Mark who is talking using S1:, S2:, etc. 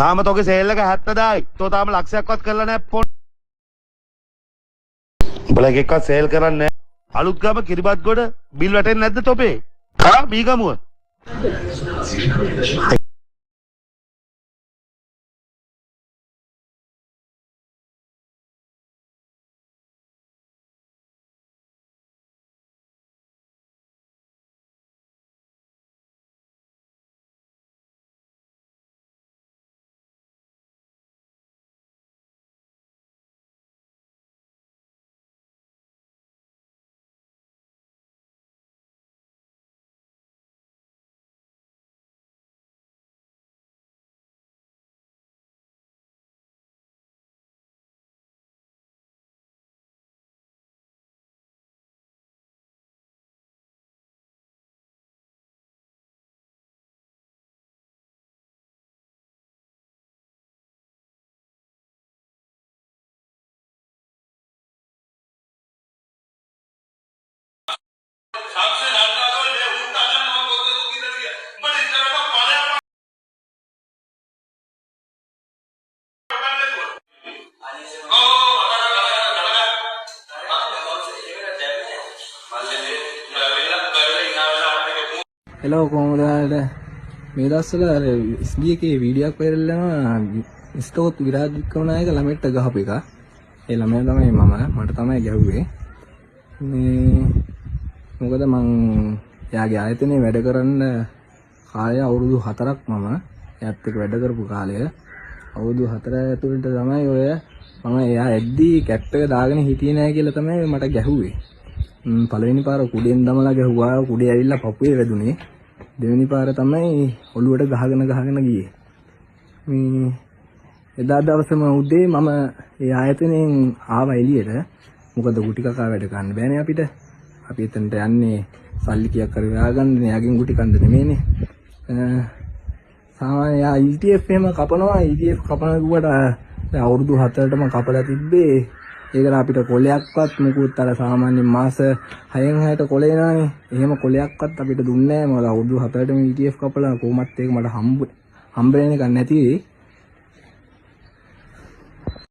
S1: තාම තෝගේ සේල් එක 70000යි. තෝ තාම ලක්ෂයක්වත් කරලා නැහැ පොන්. උඹලා එකක්වත් සේල් කරන්නේ නැහැ. අලුත් ගම කිරිබත්ගොඩ බිල් වැටෙන්නේ නැද්ද තොපේ? බීගමුව.
S2: හෙලෝ කොහොමද මේ දවස්වල අර SB එකේ වීඩියෝ එකක් වෛරල් වෙනවා ඉස්තෝත් විරාජ් වික්‍රමනායක ළමයට ගහපු එක. ඒ ළමයා තමයි මට තමයි ගැහුවේ. මේ මොකද මං එයාගේ ආයතනයේ වැඩ කරන්න කාලය අවුරුදු 4ක් මම එයාත් එක්ක වැඩ කරපු කාලය. අවුරුදු 4 ඇතුළත තමයි ඔය මම එයා එද්දී කැප් එක දාගෙන හිටියේ නෑ කියලා තමයි මට ගැහුවේ. පළවෙනි පාර කුඩෙන් දමලා ගැහුවා. කුඩේ ඇවිල්ලා පපුවේ වැදුනේ. දෙවෙනි පාර තමයි ඔළුවට ගහගෙන ගියේ. මේ එදා දවසේම උදේ මම ඒ ආයතනයෙන් ආවා එළියට. මොකද ගුටි කකා වැඩ ගන්න බෑනේ අපිට. අපි එතනට යන්නේ සල්ලි කීයක් කර හොයාගන්න. එයාගෙන් ගුටි කන්න නෙමෙයිනේ. සාමාන්‍ය යා ETF එහෙම කපනවා. ETF කපන ගුවට අවුරුදු 4ටම කපලා තිබ්බේ. ඒකට අපිට කොලයක්වත් මුකුත් අර සාමාන්‍ය මාස 6න් 6ට කොල එනවානේ. එහෙම කොලයක්වත් අපිට දුන්නේ නැහැ. මොකද අවුරුදු 4ටම ETF කපලා කොහොමත් ඒක මට හම්බ වෙන එකක් නැති වෙයි.